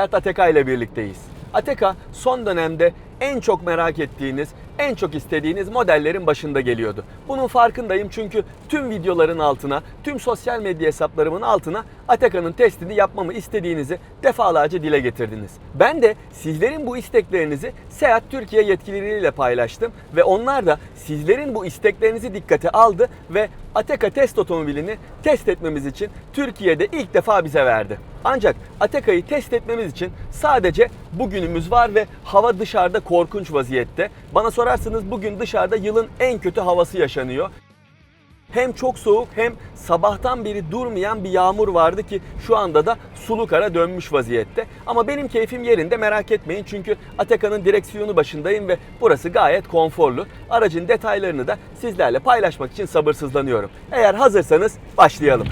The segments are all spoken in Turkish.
Seat Ateca ile birlikteyiz. Ateca son dönemde en çok merak ettiğiniz, en çok istediğiniz modellerin başında geliyordu. Bunun farkındayım çünkü tüm videoların altına, tüm sosyal medya hesaplarımın altına Ateca'nın testini yapmamı istediğinizi defalarca dile getirdiniz. Ben de sizlerin bu isteklerinizi Seat Türkiye yetkilileriyle paylaştım ve onlar da sizlerin bu isteklerinizi dikkate aldı ve Ateca test otomobilini test etmemiz için Türkiye'de ilk defa bize verdi. Ancak Ateca'yı test etmemiz için sadece bugünümüz var ve hava dışarıda korkunç vaziyette. Bana sorarsanız bugün dışarıda yılın en kötü havası yaşanıyor. Hem çok soğuk hem sabahtan beri durmayan bir yağmur vardı ki şu anda da sulu kara dönmüş vaziyette. Ama benim keyfim yerinde, merak etmeyin çünkü Ateca'nın direksiyonu başındayım ve burası gayet konforlu. Aracın detaylarını da sizlerle paylaşmak için sabırsızlanıyorum. Eğer hazırsanız başlayalım.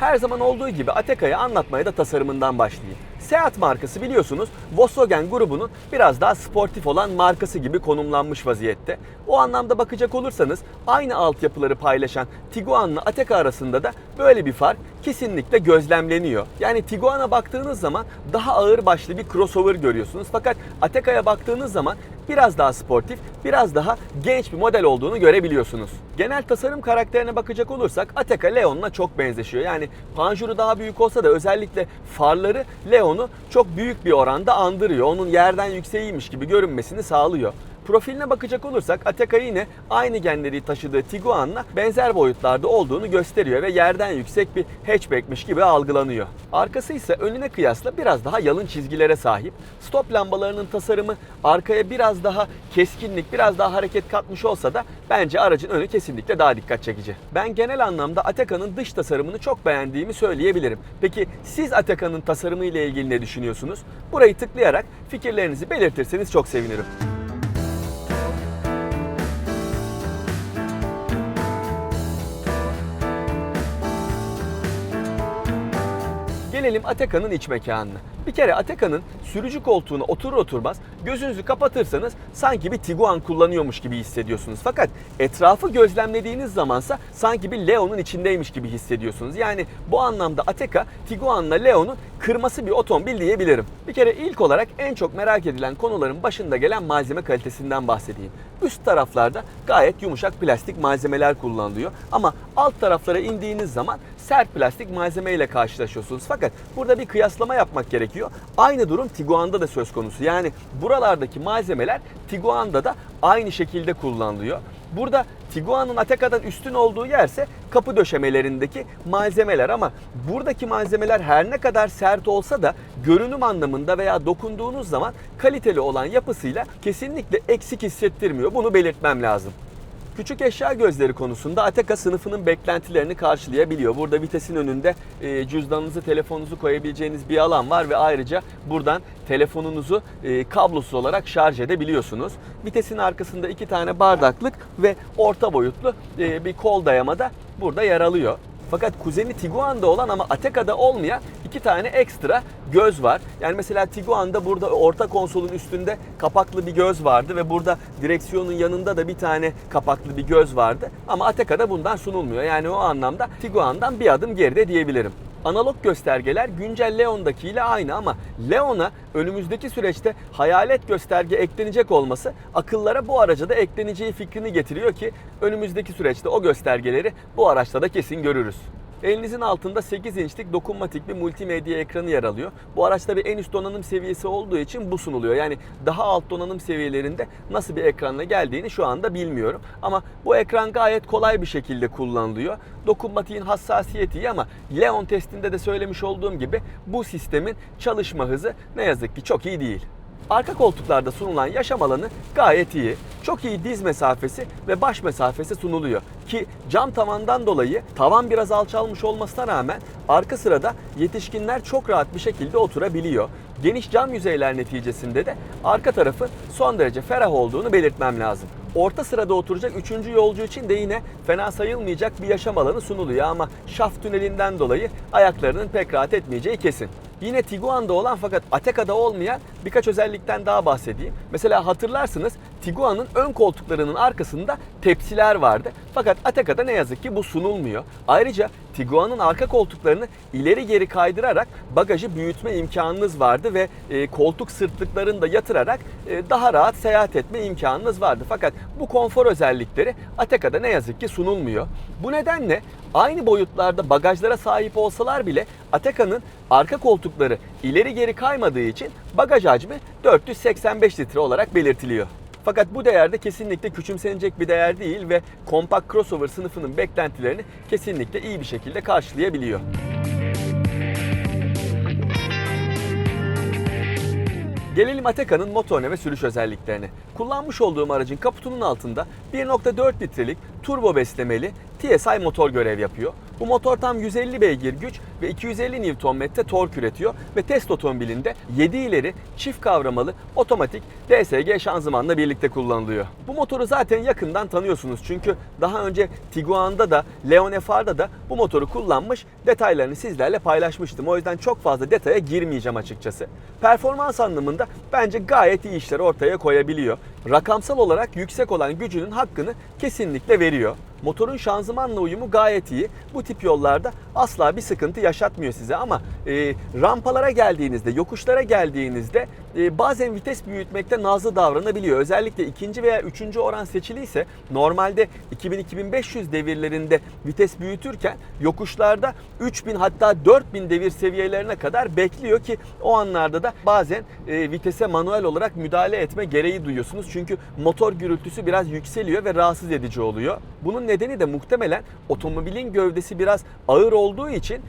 Her zaman olduğu gibi Ateca'yı anlatmaya da tasarımından başlayayım. Seat markası biliyorsunuz Volkswagen grubunun biraz daha sportif olan markası gibi konumlanmış vaziyette. O anlamda bakacak olursanız aynı altyapıları paylaşan Tiguan'la Ateca arasında da böyle bir fark kesinlikle gözlemleniyor. Yani Tiguan'a baktığınız zaman daha ağır başlı bir crossover görüyorsunuz. Fakat Ateca'ya baktığınız zaman biraz daha sportif, biraz daha genç bir model olduğunu görebiliyorsunuz. Genel tasarım karakterine bakacak olursak Ateca Leon'la çok benzeşiyor. Yani panjuru daha büyük olsa da özellikle farları Leon'u çok büyük bir oranda andırıyor. Onun yerden yükseğiymiş gibi görünmesini sağlıyor. Profiline bakacak olursak Ateca yine aynı genleri taşıdığı Tiguan'la benzer boyutlarda olduğunu gösteriyor ve yerden yüksek bir hatchback'miş gibi algılanıyor. Arkası ise önüne kıyasla biraz daha yalın çizgilere sahip. Stop lambalarının tasarımı arkaya biraz daha keskinlik, biraz daha hareket katmış olsa da bence aracın önü kesinlikle daha dikkat çekici. Ben genel anlamda Ateca'nın dış tasarımını çok beğendiğimi söyleyebilirim. Peki siz Ateca'nın tasarımı ile ilgili ne düşünüyorsunuz? Burayı tıklayarak fikirlerinizi belirtirseniz çok sevinirim. Gelelim Ateca'nın iç mekanına. Bir kere Ateca'nın sürücü koltuğuna oturur oturmaz gözünüzü kapatırsanız sanki bir Tiguan kullanıyormuş gibi hissediyorsunuz. Fakat etrafı gözlemlediğiniz zamansa sanki bir Leon'un içindeymiş gibi hissediyorsunuz. Yani bu anlamda Ateca Tiguan'la Leon'un kırması bir otomobil diyebilirim. Bir kere ilk olarak en çok merak edilen konuların başında gelen malzeme kalitesinden bahsedeyim. Üst taraflarda gayet yumuşak plastik malzemeler kullanılıyor ama alt taraflara indiğiniz zaman sert plastik malzeme ile karşılaşıyorsunuz. Fakat burada bir kıyaslama yapmak gerekiyor. Aynı durum Tiguan'da da söz konusu. Yani buralardaki malzemeler Tiguan'da da aynı şekilde kullanılıyor. Burada Tiguan'ın Ateca'dan üstün olduğu yerse kapı döşemelerindeki malzemeler ama buradaki malzemeler her ne kadar sert olsa da görünüm anlamında veya dokunduğunuz zaman kaliteli olan yapısıyla kesinlikle eksik hissettirmiyor. Bunu belirtmem lazım. Küçük eşya gözleri konusunda Ateca sınıfının beklentilerini karşılayabiliyor. Burada vitesin önünde cüzdanınızı, telefonunuzu koyabileceğiniz bir alan var ve ayrıca buradan telefonunuzu kablosuz olarak şarj edebiliyorsunuz. Vitesin arkasında 2 tane bardaklık ve orta boyutlu bir kol dayama da burada yer alıyor. Fakat kuzeni Tiguan'da olan ama Ateca'da olmayan 2 tane ekstra göz var. Yani mesela Tiguan'da burada orta konsolun üstünde kapaklı bir göz vardı ve burada direksiyonun yanında da bir tane kapaklı bir göz vardı. Ama Ateca'da bundan sunulmuyor. Yani o anlamda Tiguan'dan bir adım geride diyebilirim. Analog göstergeler güncel Leon'daki ile aynı ama Leon'a önümüzdeki süreçte hayalet gösterge eklenecek olması akıllara bu araca da ekleneceği fikrini getiriyor ki önümüzdeki süreçte o göstergeleri bu araçta da kesin görürüz. Elinizin altında 8 inçlik dokunmatik bir multimedya ekranı yer alıyor. Bu araçta bir en üst donanım seviyesi olduğu için bu sunuluyor. Yani daha alt donanım seviyelerinde nasıl bir ekranla geldiğini şu anda bilmiyorum. Ama bu ekran gayet kolay bir şekilde kullanılıyor. Dokunmatiğin hassasiyeti iyi ama Leon testinde de söylemiş olduğum gibi bu sistemin çalışma hızı ne yazık ki çok iyi değil. Arka koltuklarda sunulan yaşam alanı gayet iyi. Çok iyi diz mesafesi ve baş mesafesi sunuluyor. Ki cam tavandan dolayı tavan biraz alçalmış olmasına rağmen arka sırada yetişkinler çok rahat bir şekilde oturabiliyor. Geniş cam yüzeyler neticesinde de arka tarafın son derece ferah olduğunu belirtmem lazım. Orta sırada oturacak 3. yolcu için de yine fena sayılmayacak bir yaşam alanı sunuluyor ama şaft tünelinden dolayı ayaklarının pek rahat etmeyeceği kesin. Yine Tiguan'da olan fakat Atecca'da olmayan birkaç özellikten daha bahsedeyim. Mesela hatırlarsınız Tiguan'ın ön koltuklarının arkasında tepsiler vardı. Fakat Atecca'da ne yazık ki bu sunulmuyor. Ayrıca Tiguan'ın arka koltuklarını ileri geri kaydırarak bagajı büyütme imkanınız vardı ve koltuk sırtlıklarını da yatırarak daha rahat seyahat etme imkanınız vardı. Fakat bu konfor özellikleri Atecca'da ne yazık ki sunulmuyor. Bu nedenle aynı boyutlarda bagajlara sahip olsalar bile Atecca'nın arka koltukları ileri geri kaymadığı için bagaj hacmi 485 litre olarak belirtiliyor. Fakat bu değer de kesinlikle küçümsenecek bir değer değil ve kompakt crossover sınıfının beklentilerini kesinlikle iyi bir şekilde karşılayabiliyor. Gelelim Atecca'nın motorine ve sürüş özelliklerine. Kullanmış olduğum aracın kaputunun altında 1.4 litrelik turbo beslemeli TSI motor görev yapıyor. Bu motor tam 150 beygir güç ve 250 Nm tork üretiyor ve test otomobilinde 7 ileri çift kavramalı otomatik DSG şanzımanla birlikte kullanılıyor. Bu motoru zaten yakından tanıyorsunuz çünkü daha önce Tiguan'da da Leon FR'da da bu motoru kullanmış, detaylarını sizlerle paylaşmıştım. O yüzden çok fazla detaya girmeyeceğim açıkçası. Performans anlamında bence gayet iyi işler ortaya koyabiliyor. Rakamsal olarak yüksek olan gücünün hakkını kesinlikle veriyor. Motorun şanzımanla uyumu gayet iyi. Bu tip yollarda asla bir sıkıntı yaşatmıyor size ama rampalara geldiğinizde, yokuşlara geldiğinizde bazen vites büyütmekte nazlı davranabiliyor. Özellikle ikinci veya üçüncü oran seçiliyse normalde 2000-2500 devirlerinde vites büyütürken yokuşlarda 3000 hatta 4000 devir seviyelerine kadar bekliyor ki o anlarda da bazen vitese manuel olarak müdahale etme gereği duyuyorsunuz. Çünkü motor gürültüsü biraz yükseliyor ve rahatsız edici oluyor. Bunun nedeni de muhtemelen otomobilin gövdesi biraz ağır olduğu için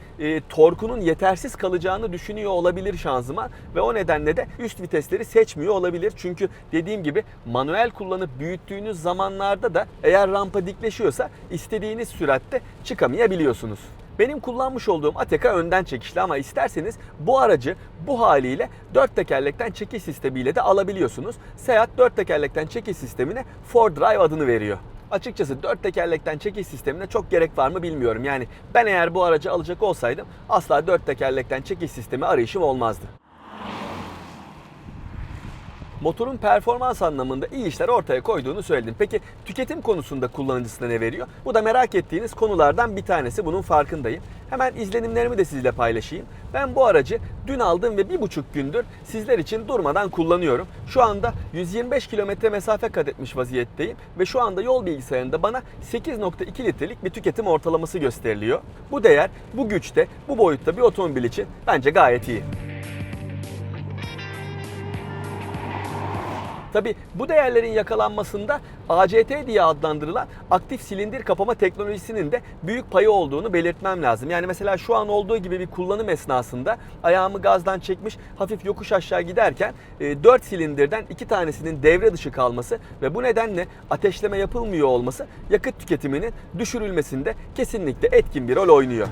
torkunun yetersiz kalacağını düşünüyor olabilir şanzıman ve o nedenle de üst vitesleri seçmiyor olabilir. Çünkü dediğim gibi manuel kullanıp büyüttüğünüz zamanlarda da eğer rampa dikleşiyorsa istediğiniz süratte çıkamayabiliyorsunuz. Benim kullanmış olduğum Ateca önden çekişli ama isterseniz bu aracı bu haliyle 4 tekerlekten çekiş sistemiyle de alabiliyorsunuz. Seat 4 tekerlekten çekiş sistemine 4Drive adını veriyor. Açıkçası 4 tekerlekten çekiş sistemine çok gerek var mı bilmiyorum. Yani ben eğer bu aracı alacak olsaydım asla 4 tekerlekten çekiş sistemi arayışım olmazdı. Motorun performans anlamında iyi işler ortaya koyduğunu söyledim. Peki tüketim konusunda kullanıcısına ne veriyor? Bu da merak ettiğiniz konulardan bir tanesi. Bunun farkındayım. Hemen izlenimlerimi de sizinle paylaşayım. Ben bu aracı dün aldım ve 1,5 gündür sizler için durmadan kullanıyorum. Şu anda 125 kilometre mesafe kat etmiş vaziyetteyim ve şu anda yol bilgisayarında bana 8.2 litrelik bir tüketim ortalaması gösteriliyor. Bu değer bu güçte, bu boyutta bir otomobil için bence gayet iyi. Tabi bu değerlerin yakalanmasında ACT diye adlandırılan aktif silindir kapama teknolojisinin de büyük payı olduğunu belirtmem lazım. Yani mesela şu an olduğu gibi bir kullanım esnasında ayağımı gazdan çekmiş hafif yokuş aşağı giderken 4 silindirden 2 tanesinin devre dışı kalması ve bu nedenle ateşleme yapılmıyor olması yakıt tüketiminin düşürülmesinde kesinlikle etkin bir rol oynuyor.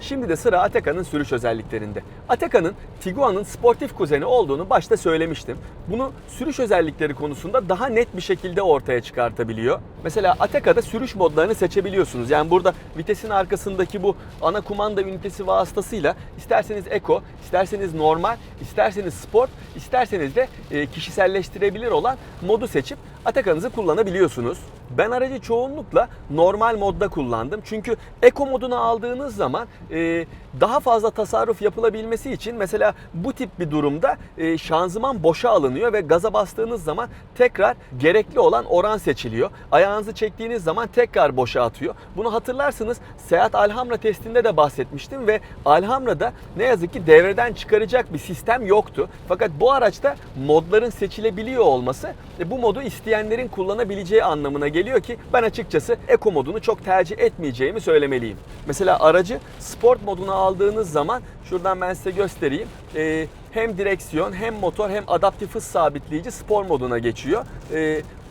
Şimdi de sıra Ateca'nın sürüş özelliklerinde. Ateca'nın Tiguan'ın sportif kuzeni olduğunu başta söylemiştim. Bunu sürüş özellikleri konusunda daha net bir şekilde ortaya çıkartabiliyor. Mesela Ateca'da sürüş modlarını seçebiliyorsunuz. Yani burada vitesin arkasındaki bu ana kumanda ünitesi vasıtasıyla isterseniz Eco, isterseniz normal, isterseniz sport, isterseniz de kişiselleştirebilir olan modu seçip Ateca'nızı kullanabiliyorsunuz. Ben aracı çoğunlukla normal modda kullandım. Çünkü Eco moduna aldığınız zaman daha fazla tasarruf yapılabilmesi için mesela bu tip bir durumda şanzıman boşa alınıyor ve gaza bastığınız zaman tekrar gerekli olan oran seçiliyor. Ayağınızı çektiğiniz zaman tekrar boşa atıyor. Bunu hatırlarsınız Seat Alhambra testinde de bahsetmiştim ve Alhambra'da ne yazık ki devreden çıkaracak bir sistem yoktu. Fakat bu araçta modların seçilebiliyor olması bu modu isteyenlerin kullanabileceği anlamına geliyor ki ben açıkçası Eco modunu çok tercih etmeyeceğimi söylemeliyim. Mesela aracı Sport moduna aldığınız zaman şuradan ben size göstereyim. Hem direksiyon hem motor hem adaptif hız sabitleyici spor moduna geçiyor.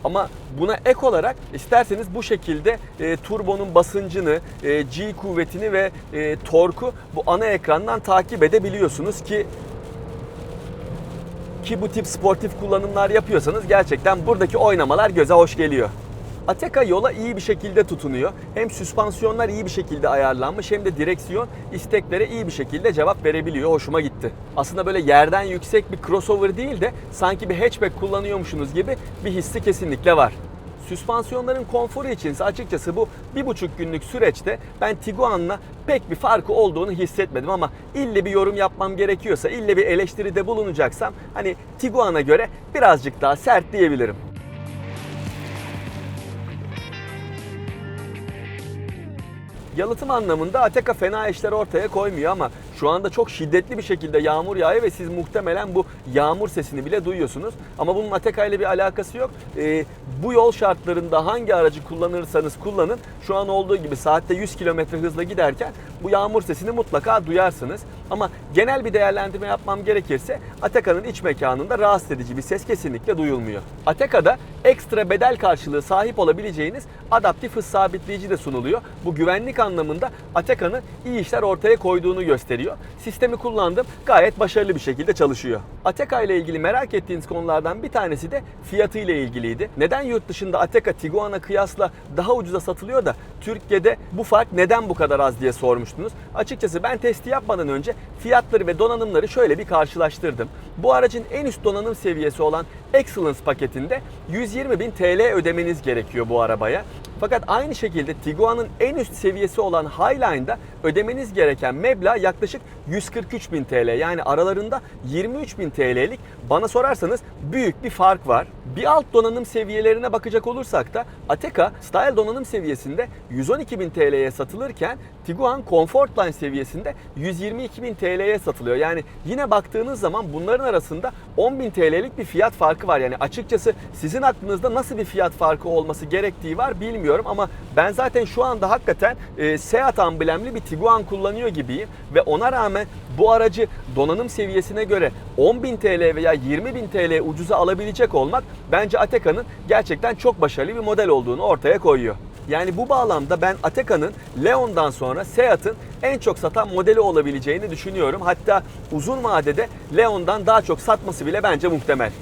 Ama buna ek olarak isterseniz bu şekilde turbonun basıncını, G kuvvetini ve torku bu ana ekrandan takip edebiliyorsunuz ki bu tip sportif kullanımlar yapıyorsanız gerçekten buradaki oynamalar göze hoş geliyor. Ateca yola iyi bir şekilde tutunuyor. Hem süspansiyonlar iyi bir şekilde ayarlanmış hem de direksiyon isteklere iyi bir şekilde cevap verebiliyor. Hoşuma gitti. Aslında böyle yerden yüksek bir crossover değil de sanki bir hatchback kullanıyormuşsunuz gibi bir hissi kesinlikle var. Süspansiyonların konforu içinse açıkçası bu 1,5 günlük süreçte ben Tiguan'la pek bir farkı olduğunu hissetmedim ama ille bir yorum yapmam gerekiyorsa, ille bir eleştiride bulunacaksam hani Tiguan'a göre birazcık daha sert diyebilirim. Yalıtım anlamında Ateca fena işler ortaya koymuyor ama şu anda çok şiddetli bir şekilde yağmur yağıyor ve siz muhtemelen bu yağmur sesini bile duyuyorsunuz. Ama bunun Ateca ile bir alakası yok. Bu yol şartlarında hangi aracı kullanırsanız kullanın, şu an olduğu gibi saatte 100 km hızla giderken bu yağmur sesini mutlaka duyarsınız. Ama genel bir değerlendirme yapmam gerekirse Ateca'nın iç mekanında rahatsız edici bir ses kesinlikle duyulmuyor. Ateca'da ekstra bedel karşılığı sahip olabileceğiniz adaptif hız sabitleyici de sunuluyor. Bu güvenlik anlamında Ateca'nın iyi işler ortaya koyduğunu gösteriyor. Sistemi kullandım, gayet başarılı bir şekilde çalışıyor. Ateca ile ilgili merak ettiğiniz konulardan bir tanesi de fiyatı ile ilgiliydi. Neden yurt dışında Ateca Tiguan'a kıyasla daha ucuza satılıyor da Türkiye'de bu fark neden bu kadar az diye sormuştunuz. Açıkçası ben testi yapmadan önce fiyatları ve donanımları şöyle bir karşılaştırdım. Bu aracın en üst donanım seviyesi olan Excellence paketinde 120.000 TL ödemeniz gerekiyor bu arabaya. Fakat aynı şekilde Tiguan'ın en üst seviyesi olan Highline'da ödemeniz gereken meblağ yaklaşık 143.000 TL. Yani aralarında 23.000 TL'lik bana sorarsanız büyük bir fark var. Bir alt donanım seviyelerine bakacak olursak da Ateca Style donanım seviyesinde 112.000 TL'ye satılırken Tiguan Comfortline seviyesinde 122.000 TL'ye satılıyor. Yani yine baktığınız zaman bunların arasında 10.000 TL'lik bir fiyat farkı var. Yani açıkçası sizin aklınızda nasıl bir fiyat farkı olması gerektiği var bilmiyorum ama ben zaten şu anda hakikaten Seat amblemli bir Tiguan kullanıyor gibiyim ve ona rağmen bu aracı donanım seviyesine göre 10.000 TL veya 20.000 TL ucuza alabilecek olmak bence Ateca'nın gerçekten çok başarılı bir model olduğunu ortaya koyuyor. Yani bu bağlamda ben Ateca'nın Leon'dan sonra Seat'ın en çok satan modeli olabileceğini düşünüyorum. Hatta uzun vadede Leon'dan daha çok satması bile bence muhtemel.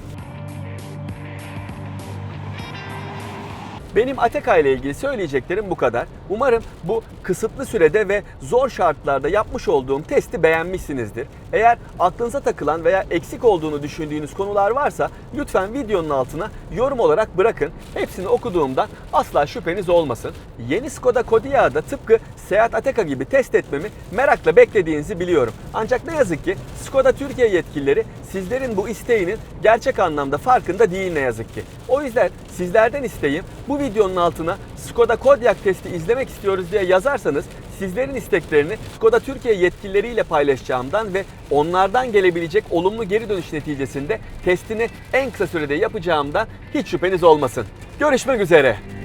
Benim Ateca ile ilgili söyleyeceklerim bu kadar. Umarım bu kısıtlı sürede ve zor şartlarda yapmış olduğum testi beğenmişsinizdir. Eğer aklınıza takılan veya eksik olduğunu düşündüğünüz konular varsa lütfen videonun altına yorum olarak bırakın. Hepsini okuduğumdan asla şüpheniz olmasın. Yeni Skoda Kodiaq'ı da tıpkı Seat Ateca gibi test etmemi merakla beklediğinizi biliyorum. Ancak ne yazık ki Skoda Türkiye yetkilileri sizlerin bu isteğinin gerçek anlamda farkında değil ne yazık ki. O yüzden sizlerden isteğim bu videonun altına Skoda Kodiaq testi izlemek istiyoruz diye yazarsanız sizlerin isteklerini Skoda Türkiye yetkilileriyle paylaşacağımdan ve onlardan gelebilecek olumlu geri dönüş neticesinde testini en kısa sürede yapacağımdan hiç şüpheniz olmasın. Görüşmek üzere.